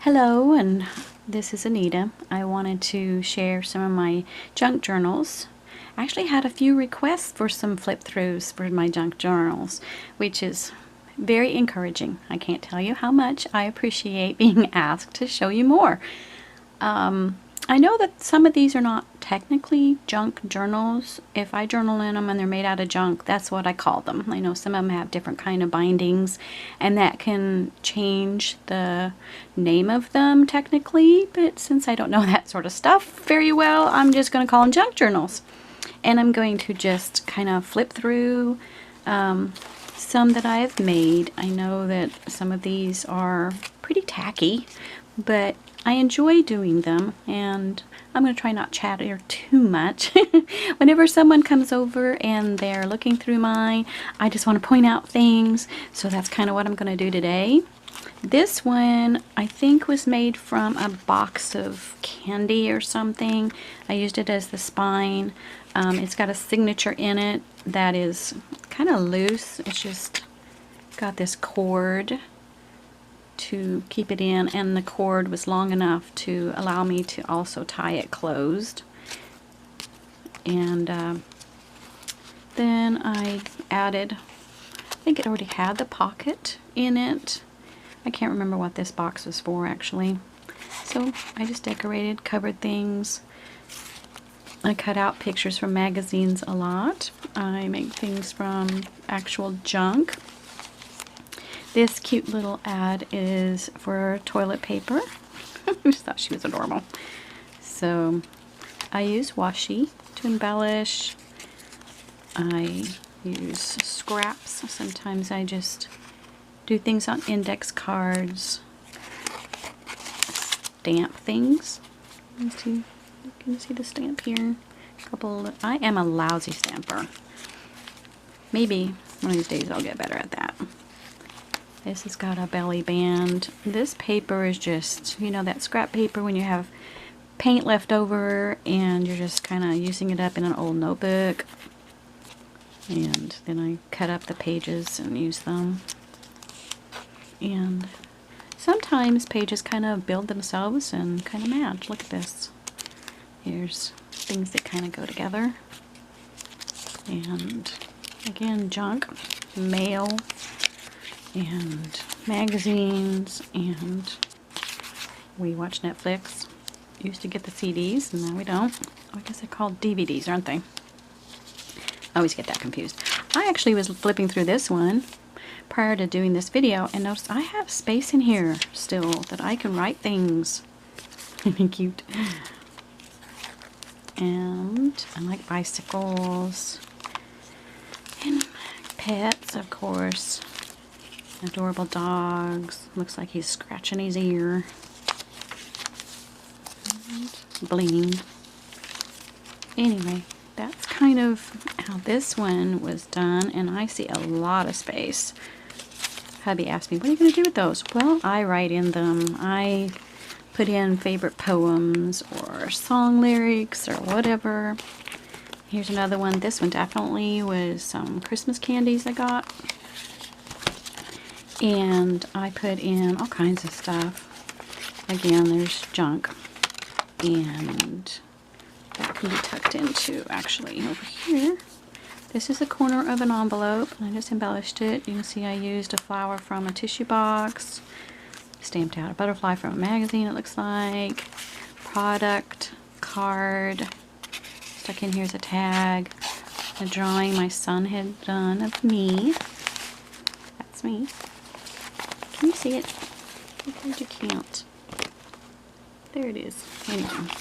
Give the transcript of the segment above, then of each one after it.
Hello, and this is Anita. I wanted to share some of my junk journals. I actually had a few requests for some flip throughs for my junk journals, which is very encouraging. I can't tell you how much I appreciate being asked to show you more. I know that some of these are not technically junk journals. If I journal in them and they're made out of junk, that's what I call them. I know some of them have different kind of bindings, and that can change the name of them technically, but since I don't know that sort of stuff very well, I'm just going to call them junk journals. And I'm going to just kind of flip through some that I have made. I know that some of these are pretty tacky, but I enjoy doing them, and I'm going to try not chatter too much. Whenever someone comes over and they're looking through mine, I just want to point out things, so that's kind of what I'm going to do today. This one I think was made from a box of candy or something. I used it as the spine. It's got a signature in it that is kind of loose. It's just got this cord to keep it in, and the cord was long enough to allow me to also tie it closed. And then I added, I think it already had the pocket in it. I can't remember what this box was for actually. So I just decorated, covered things. I cut out pictures from magazines a lot. I make things from actual junk. This cute little ad is for toilet paper. I just thought she was adorable. So I use washi to embellish. I use scraps. Sometimes I just do things on index cards. Stamp things. Let's see. Can you see the stamp here? I am a lousy stamper. Maybe one of these days I'll get better at that. This has got a belly band. This paper is just, you know, that scrap paper when you have paint left over and you're just kind of using it up in an old notebook. And then I cut up the pages and use them. And sometimes pages kind of build themselves and kind of match. Look at this. Here's things that kind of go together. And again, junk, mail, and magazines, and we watch Netflix. Used to get the CDs, and now we don't. I guess they're called DVDs, aren't they? I always get that confused. I actually was flipping through this one prior to doing this video and noticed I have space in here still that I can write things. Cute. And I like bicycles and pets, of course. Adorable dogs. Looks like he's scratching his ear. And bling. Anyway, that's kind of how this one was done, and I see a lot of space. Hubby asked me, what are you going to do with those? Well, I write in them. I put in favorite poems or song lyrics or whatever. Here's another one. This one definitely was some Christmas candies I got. And I put in all kinds of stuff. Again, there's junk. And that can be tucked into, actually, over here. This is the corner of an envelope, and I just embellished it. You can see I used a flower from a tissue box. Stamped out a butterfly from a magazine, it looks like. Product, card. Stuck in here is a tag. A drawing my son had done of me. That's me. Can you see it? I think you can't. There it is. Anyway.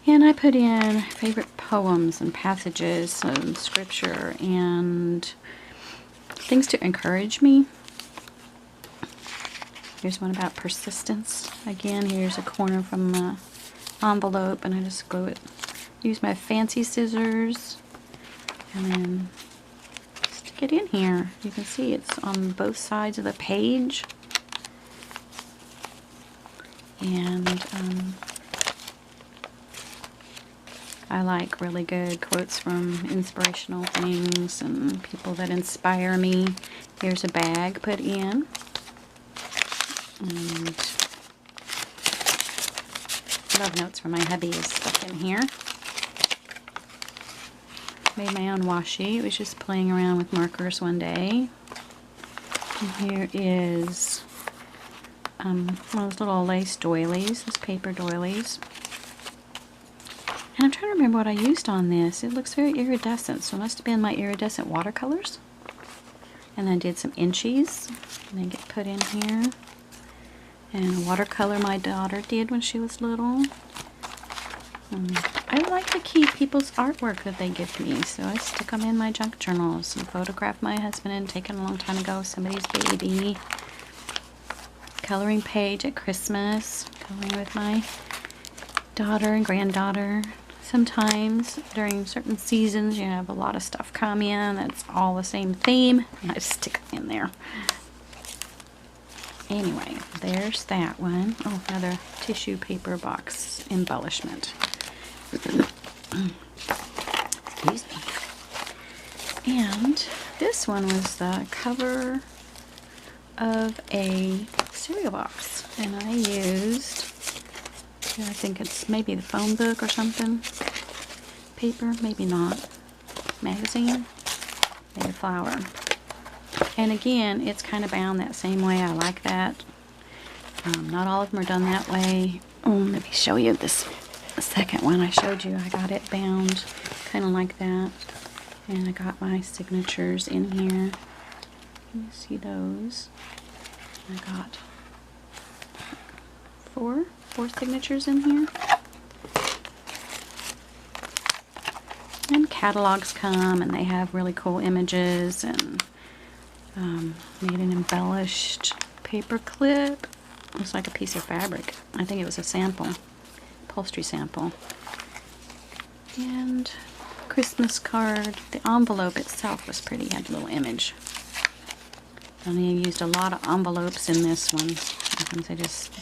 And I put in favorite poems and passages and scripture and things to encourage me. Here's one about persistence. Again, here's a corner from the envelope, and I just glue it. Use my fancy scissors and then stick it in here. You can see it's on both sides of the page. And I like really good quotes from inspirational things and people that inspire me. Here's a bag put in. And love notes from my hubby is stuck in here. Made my own washi. It was just playing around with markers one day. And here is one of those little lace doilies, those paper doilies. And I'm trying to remember what I used on this. It looks very iridescent, so it must have been my iridescent watercolors. And I did some inchies, and they get put in here. And a watercolor my daughter did when she was little. I like to keep people's artwork that they give me, so I stick them in my junk journals and photograph my husband and taken a long time ago, somebody's baby. Coloring page at Christmas, coloring with my daughter and granddaughter. Sometimes during certain seasons you have a lot of stuff come in that's all the same theme, and I just stick them in there. Anyway, there's that one. Oh, another tissue paper box embellishment. Excuse me. And this one was the cover of a cereal box, and I used, I think it's maybe the phone book or something, paper, maybe not, magazine, maybe flower. And again, it's kind of bound that same way. I like that. Not all of them are done that way. Let me show you this second one I showed you. I got it bound kind of like that, and I got my signatures in here. You see those? I got four signatures in here. And catalogs come, and they have really cool images, and made an embellished paper clip. Looks like a piece of fabric. I think it was a sample, upholstery sample. And Christmas card. The envelope itself was pretty. It had a little image. And I used a lot of envelopes in this one. Sometimes I just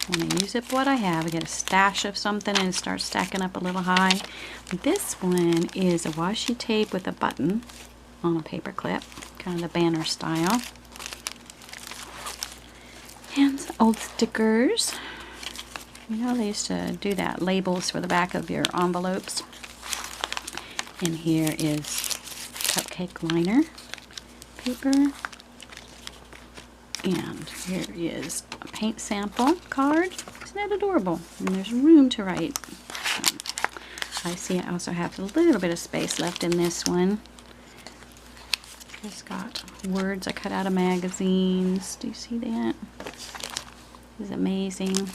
want to use up what I have. I get a stash of something and it starts stacking up a little high. This one is a washi tape with a button on a paper clip, kind of the banner style. And some old stickers. You know, they used to do that, labels for the back of your envelopes. And here is cupcake liner paper. And here is a paint sample card. Isn't that adorable? And there's room to write. I see I also have a little bit of space left in this one. It's got words I cut out of magazines. Do you see that? This is amazing.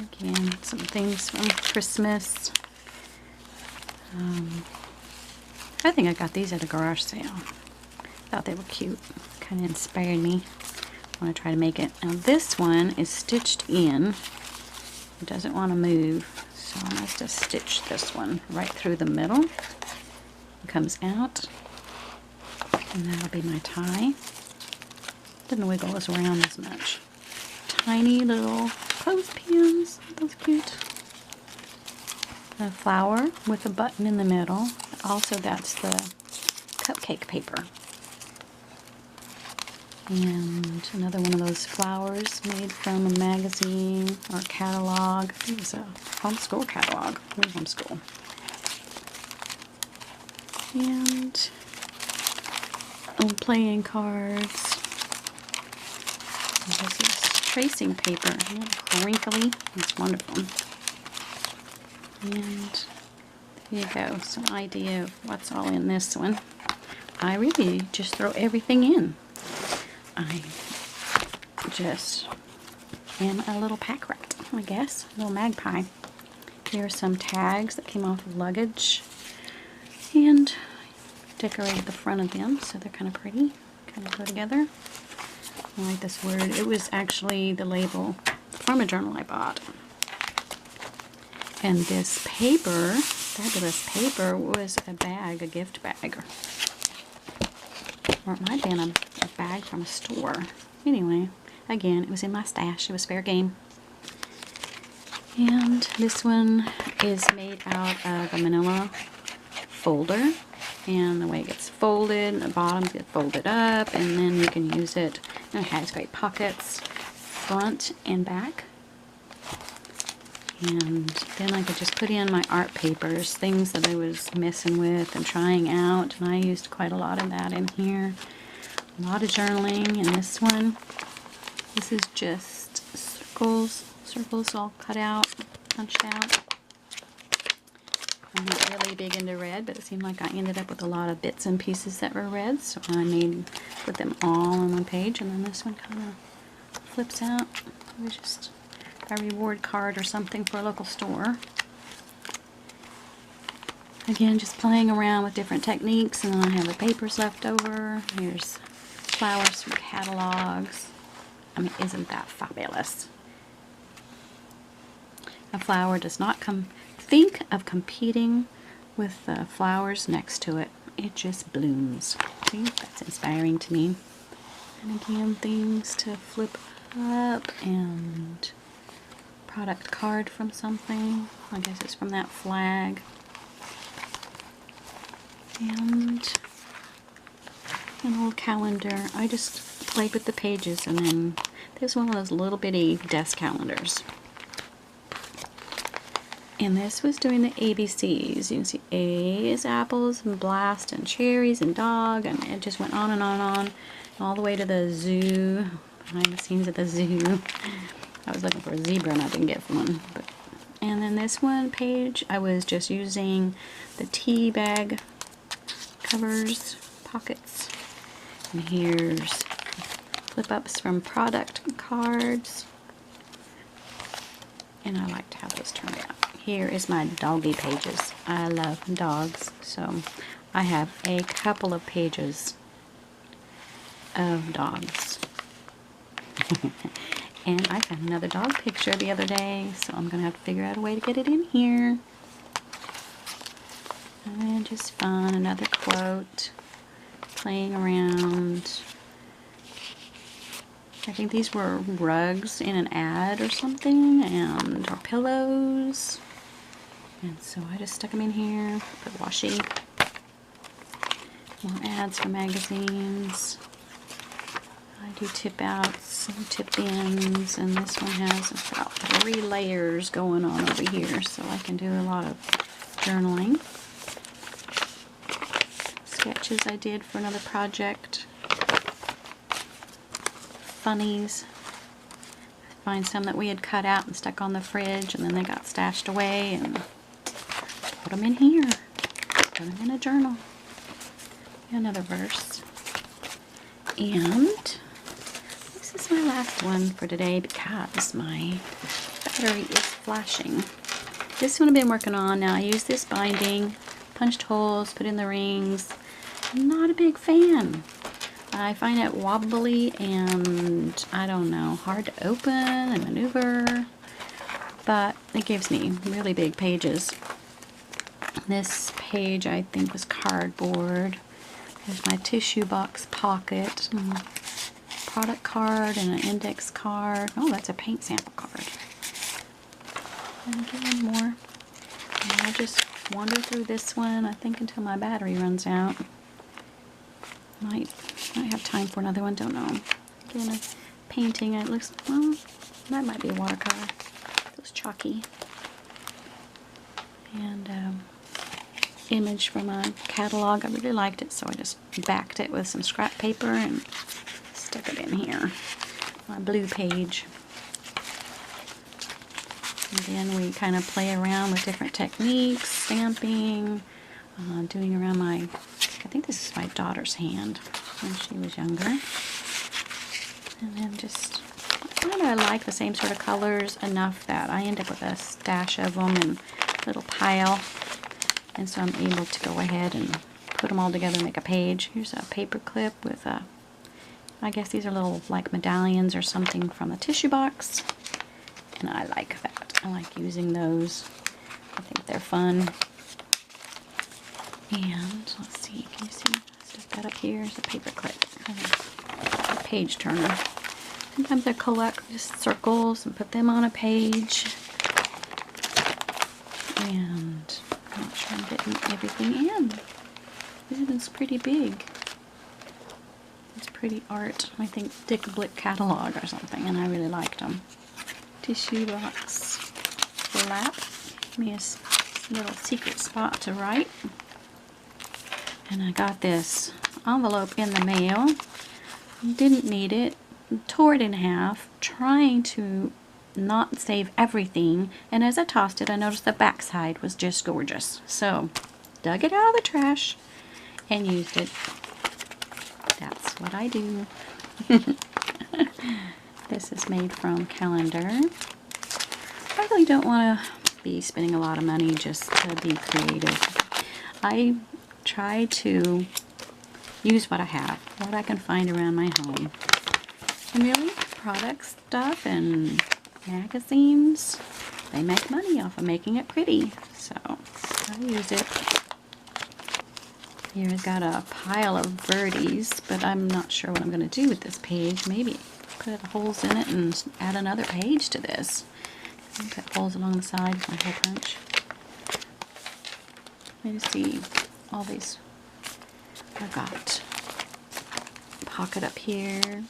Again, some things from Christmas. I think I got these at a garage sale. Thought they were cute. Kind of inspired me. I want to try to make it. Now this one is stitched in. It doesn't want to move, so I must have stitched this one right through the middle. It comes out, and that'll be my tie. Didn't wiggle us around as much. Tiny little clothespins. Those cute. A flower with a button in the middle. Also, that's the cupcake paper. And another one of those flowers made from a magazine or catalog. It was a homeschool catalog. We're homeschool. And old playing cards. This is tracing paper. Crinkly. It's wonderful. And there you go. Some idea of what's all in this one. I really just throw everything in. I just am a little pack rat, I guess. A little magpie. Here are some tags that came off of luggage. And decorated the front of them, so they're kind of pretty. Kind of go together. I like this word. It was actually the label from a journal I bought. And this paper, fabulous paper, was a bag, a gift bag. Or it might have been a bag from a store. Anyway, again, it was in my stash. It was fair game. And this one is made out of a manila folder. and the way it gets folded, the bottoms get folded up, and then you can use it. And it has great pockets, front and back. And then I could just put in my art papers, things that I was messing with and trying out, and I used quite a lot of that in here. A lot of journaling in this one. This is just circles all cut out, punched out. I'm not really big into red, but it seemed like I ended up with a lot of bits and pieces that were red, so I put them all on one page, and then this one kind of flips out. It was just a reward card or something for a local store. Again, just playing around with different techniques, and then I have the papers left over. Here's flowers from catalogs. I mean, isn't that fabulous? A flower does not think of competing with the flowers next to it. It just blooms. See, that's inspiring to me. And again, things to flip up, and product card from something. I guess it's from that flag. And an old calendar. I just played with the pages, and then there's one of those little bitty desk calendars. And this was doing the ABCs. You can see A is apples, and blast, and cherries, and dog, and it just went on and on and on, all the way to the zoo, behind the scenes at the zoo. I was looking for a zebra and I didn't get one. And then this one page, I was just using the tea bag covers, pockets. And here's flip-ups from product cards. And I liked how those turned out. Here is my doggy pages. I love dogs, so I have a couple of pages of dogs. And I found another dog picture the other day, so I'm going to have to figure out a way to get it in here. And just fun, another quote, playing around. I think these were rugs in an ad or something, or pillows. And so I just stuck them in here, put washi. More ads for magazines. I do tip outs and tip ins, and this one has about 3 layers going on over here, so I can do a lot of journaling. Sketches I did for another project. Funnies. I find some that we had cut out and stuck on the fridge, and then they got stashed away, and put them in here. Put them in a journal. Another verse. And this is my last one for today because my battery is flashing. This one I've been working on. Now I use this binding, punched holes, put in the rings. I'm not a big fan. I find it wobbly and, I don't know, hard to open and maneuver, but it gives me really big pages. This page I think was cardboard. There's my tissue box pocket, product card, and an index card. Oh, that's a paint sample card. And again, more. And I'll just wander through this one, I think, until my battery runs out. Might have time for another one, don't know. Again, a painting. It looks, well, that might be a watercolor. It was chalky. And image from a catalog. I really liked it, so I just backed it with some scrap paper and stuck it in here. My blue page. And then we kind of play around with different techniques, stamping, doing around my, I think this is my daughter's hand when she was younger. And then just, I like the same sort of colors enough that I end up with a stash of them in a little pile. And so I'm able to go ahead and put them all together and make a page. Here's a paper clip with a, I guess these are little like medallions or something from a tissue box. And I like that. I like using those. I think they're fun. And let's see, can you see? Stuff that up here is a paper clip. A page turner. Sometimes I collect just circles and put them on a page. And I'm not sure I'm getting everything in. This is pretty big. It's pretty art. I think Dick Blick catalog or something, and I really liked them. Tissue box flap. Give me a little secret spot to write. And I got this envelope in the mail. Didn't need it. Tore it in half, trying to not save everything. And as I tossed it, I noticed the backside was just gorgeous. So, dug it out of the trash and used it. That's what I do. This is made from Calendar. I really don't want to be spending a lot of money just to be creative. I try to use what I have, what I can find around my home. And really, product stuff and magazines, they make money off of making it pretty. So, I use it. Here I've got a pile of birdies, but I'm not sure what I'm going to do with this page. Maybe put holes in it and add another page to this. Put holes along the side with my hole punch. Let me see all these. I've got pocket up here.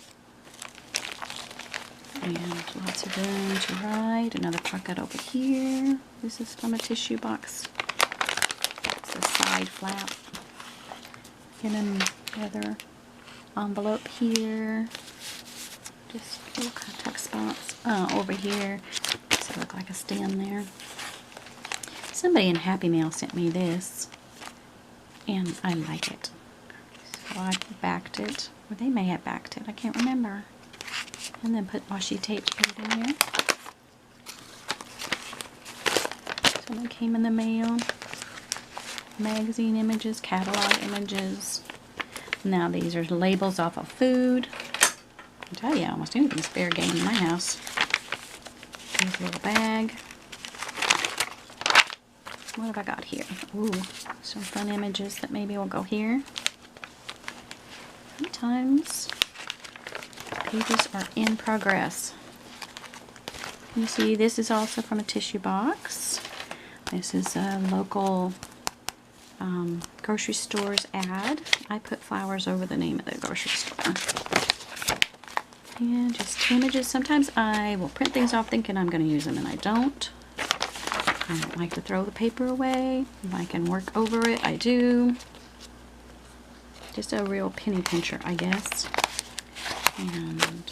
And lots of room to write. Another pocket over here. This is from a tissue box. It's a side flap. And another envelope here. Just little contact spots over here. Does it look like a stand there? Somebody in Happy Mail sent me this, and I like it. So I backed it, or they may have backed it. I can't remember. And then put washi tape to put it in here. So that came in the mail. Magazine images, catalog images. Now these are labels off of food. I tell you, almost anything's fair game in my house. Here's a little bag. What have I got here? Ooh, some fun images that maybe will go here. Sometimes pages are in progress. You see, this is also from a tissue box. This is a local grocery store's ad. I put flowers over the name of the grocery store. And just images. Sometimes I will print things off thinking I'm going to use them, and I don't. I don't like to throw the paper away. If I can work over it, I do. Just a real penny pincher, I guess. And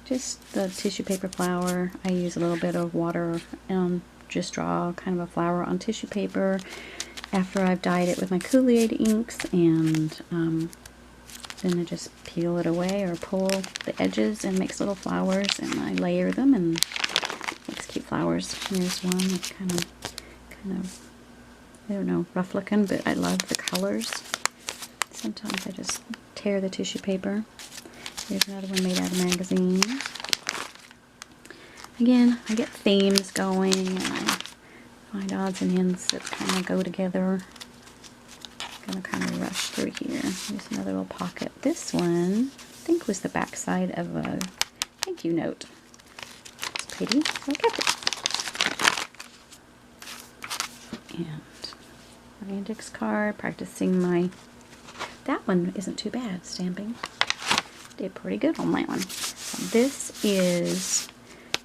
just the tissue paper flower. I use a little bit of water and just draw kind of a flower on tissue paper after I've dyed it with my Kool-Aid inks, and then I just peel it away or pull the edges and makes little flowers, and I layer them and makes cute flowers. Here's one that's kind of I don't know, rough looking, but I love the colors. Sometimes I just tear the tissue paper. Here's another one made out of magazines. Again, I get themes going, and I find odds and ends that kind of go together. I'm going to kind of rush through here. Here's another little pocket. This one, I think, was the back side of a thank you note. It's pretty, so I kept it. And my index card, practicing my, that one isn't too bad, stamping. Did pretty good on that one. This is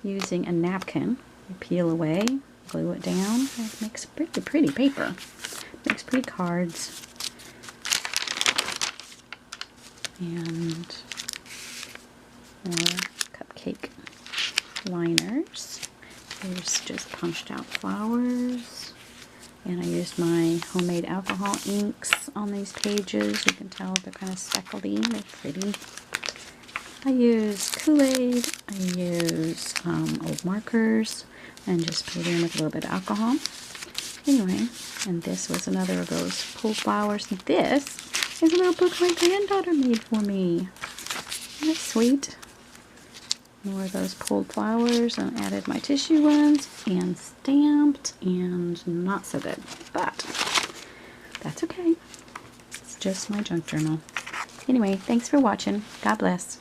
using a napkin. You peel away, glue it down. It makes pretty paper. Makes pretty cards. And more cupcake liners. Here's just punched out flowers. And I used my homemade alcohol inks on these pages. You can tell they're kind of speckledy. They're pretty. I use Kool-Aid. I use old markers and just put it in with a little bit of alcohol. Anyway, and this was another of those pulled flowers. This is a little book my granddaughter made for me. Isn't that sweet? More of those pulled flowers, and added my tissue ones, and stamped, and not so good. But that's okay. It's just my junk journal. Anyway, thanks for watching. God bless.